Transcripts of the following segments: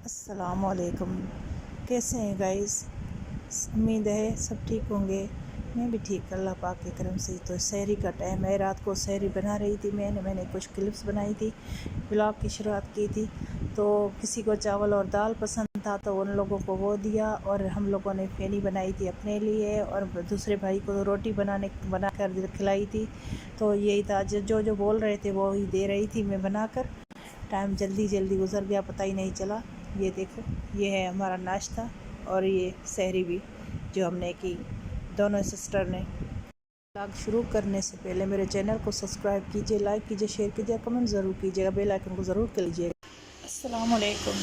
अस्सलामुअलैकुम। कैसे हैं गाइस? उम्मीद है सब ठीक होंगे। मैं भी ठीक, अल्लाह पाक के करम से। तो सहरी का टाइम है, रात को सहरी बना रही थी। मैंने कुछ क्लिप्स बनाई थी, ब्लॉग की शुरुआत की थी। तो किसी को चावल और दाल पसंद था तो उन लोगों को वो दिया, और हम लोगों ने फेनी बनाई थी अपने लिए, और दूसरे भाई को रोटी बना कर खिलाई थी। तो यही था, जो जो बोल रहे थे वो ही दे रही थी मैं बनाकर। टाइम जल्दी जल्दी गुजर गया, पता ही नहीं चला। ये देखो, ये है हमारा नाश्ता और ये सहरी भी जो हमने की दोनों सिस्टर ने। व्लॉग शुरू करने से पहले मेरे चैनल को सब्सक्राइब कीजिए, लाइक कीजिए, शेयर कीजिए, कमेंट ज़रूर कीजिएगा, बेल आइकन को ज़रूर कर लीजिएगा। अस्सलाम वालेकुम।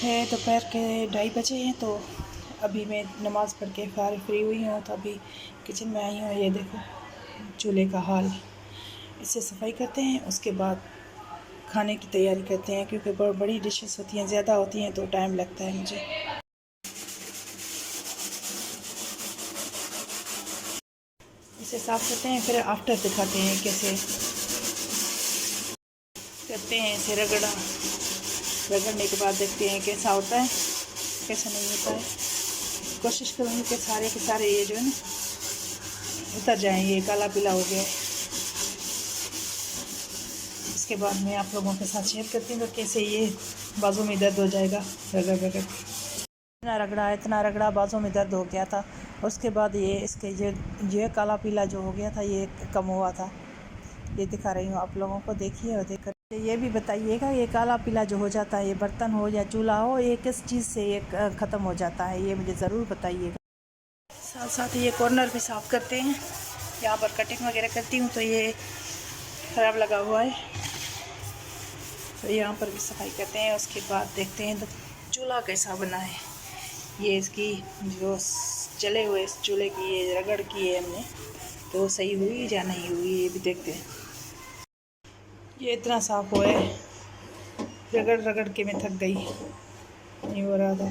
है दोपहर के 2:30 बजे हैं। तो अभी मैं नमाज़ पढ़ के फ्री हुई हूँ, तो अभी किचन में आई हूँ। ये देखो चूल्हे का हाल, इससे सफाई करते हैं, उसके बाद खाने की तैयारी करते हैं, क्योंकि बड़ी डिशेस होती हैं, ज़्यादा होती हैं तो टाइम लगता है मुझे। इसे साफ़ करते हैं, फिर आफ्टर दिखाते हैं कैसे करते हैं। इसे रगड़ने के बाद देखते हैं कैसा होता है, कैसा नहीं होता है। कोशिश करूँगी कि सारे के सारे ये जो है ना उतर जाएँ। ये काला पीला हो गया है। इसके बाद मैं आप लोगों के साथ शेयर करती हूँ तो कैसे ये बाजू में दर्द हो जाएगा रगड़। इतना रगड़ा बाजू में दर्द हो गया था। उसके बाद ये इसके ये काला पीला जो हो गया था ये कम हुआ था। ये दिखा रही हूँ आप लोगों को, देखिए और देखकर ये भी बताइएगा, ये काला पीला जो हो जाता है, ये बर्तन हो या चूल्हा हो, ये किस चीज़ से ये ख़त्म हो जाता है, ये मुझे ज़रूर बताइएगा। साथ साथ ये कॉर्नर भी साफ़ करते हैं। यहाँ पर कटिंग वगैरह करती हूँ तो ये ख़राब लगा हुआ है, तो यहाँ पर भी सफाई करते हैं। उसके बाद देखते हैं तो चूल्हा कैसा बना है। ये इसकी जो जले हुए इस चूल्हे की ये रगड़ की है हमने, तो सही हुई या नहीं हुई ये भी देखते हैं। ये इतना साफ़ हुआ है, रगड़ के मैं थक गई, नहीं हो रहा था।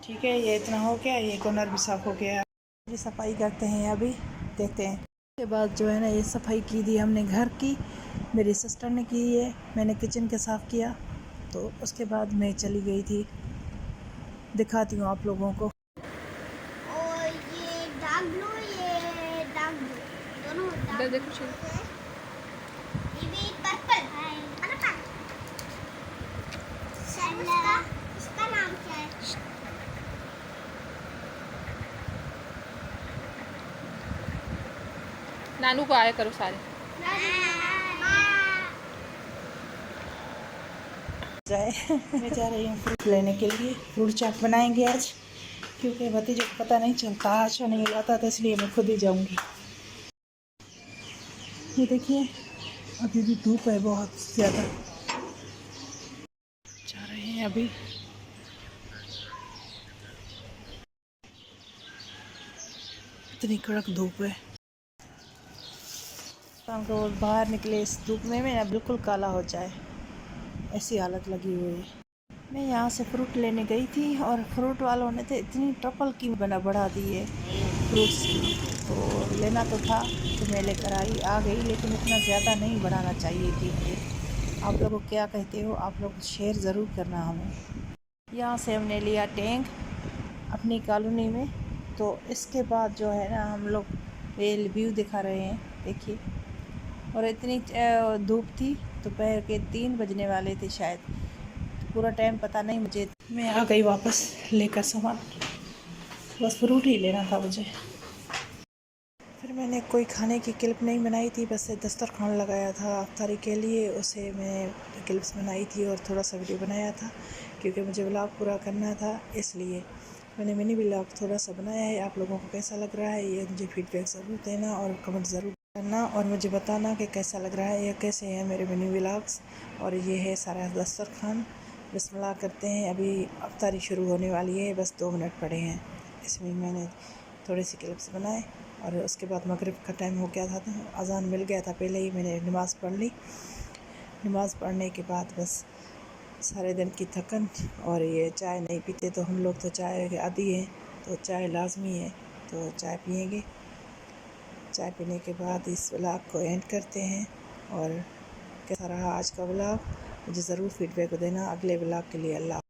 ठीक है, ये इतना हो गया, ये कॉर्नर भी साफ़ हो गया। ये सफाई करते हैं अभी, देखते हैं। उसके बाद जो है ना, ये सफाई की थी हमने घर की, मेरी सिस्टर ने की है, मैंने किचन के साफ़ किया। तो उसके बाद मैं चली गई थी, दिखाती हूँ आप लोगों को। और ये डार्क ब्लू दोनों इधर देखो ये भी पर्पल है। इसका नाम क्या है? नानू को आया करो सारे। मैं जा रही हूँ फ्रूट लेने के लिए। फ्रूट चाट बनाएंगे आज, क्योंकि भतीजे को पता नहीं चलता, अच्छा नहीं लाता, तो इसलिए मैं खुद ही जाऊँगी। ये देखिए, अभी भी धूप है बहुत ज़्यादा। जा रहे हैं अभी। इतनी कड़क धूप है, शाम को बाहर निकले इस धूप में ना बिल्कुल काला हो जाए, ऐसी हालत लगी हुई है। मैं यहाँ से फ्रूट लेने गई थी, और फ्रूट वालों ने तो इतनी ट्रिपल की बढ़ा दी है फ्रूट्स की। तो लेना तो था तो मैं लेकर आ गई, लेकिन इतना ज़्यादा नहीं बढ़ाना चाहिए कि आप लोगों को क्या कहते हो, आप लोग शेयर ज़रूर करना हमें। यहाँ से हमने लिया टैंक अपनी कॉलोनी में। तो इसके बाद जो है ना, हम लोग ये व्यू दिखा रहे हैं, देखिए। और इतनी धूप थी, दोपहर के 3 बजने वाले थे शायद, तो पूरा टाइम पता नहीं मुझे। मैं आ गई वापस लेकर सामान, बस फ्रूट ही लेना था मुझे। फिर मैंने कोई खाने की क्लिप नहीं बनाई थी, बस दस्तरखान लगाया था अफ्तारी के लिए, उसे मैं क्लिप्स बनाई थी और थोड़ा सा वीडियो बनाया था, क्योंकि मुझे व्लॉग पूरा करना था, इसलिए मैंने मिनी व्लॉग थोड़ा सा बनाया है। आप लोगों को कैसा लग रहा है ये मुझे फीडबैक ज़रूर देना, और कमेंट ज़रूर करना, और मुझे बताना कि कैसा लग रहा है या कैसे हैं मेरे मिनी व्लॉग्स। और ये है सारा दस्तरखान। बिस्मिल्लाह करते हैं, अभी अफ्तारी शुरू होने वाली है, बस 2 मिनट पड़े हैं। इसमें मैंने थोड़ी सी क्लिप्स बनाए, और उसके बाद मगरिब का टाइम हो गया था, तो अज़ान मिल गया था पहले ही, मैंने नमाज़ पढ़ ली। नमाज़ पढ़ने के बाद बस सारे दिन की थकन, और ये चाय नहीं पीते तो हम लोग तो चाय के आदी हैं, तो चाय लाजमी है, तो चाय पिएंगे। चाय पीने के बाद इस व्लॉग को एंड करते हैं। और कैसा रहा आज का व्लॉग, मुझे ज़रूर फीडबैक देना। अगले ब्लॉग के लिए अल्लाह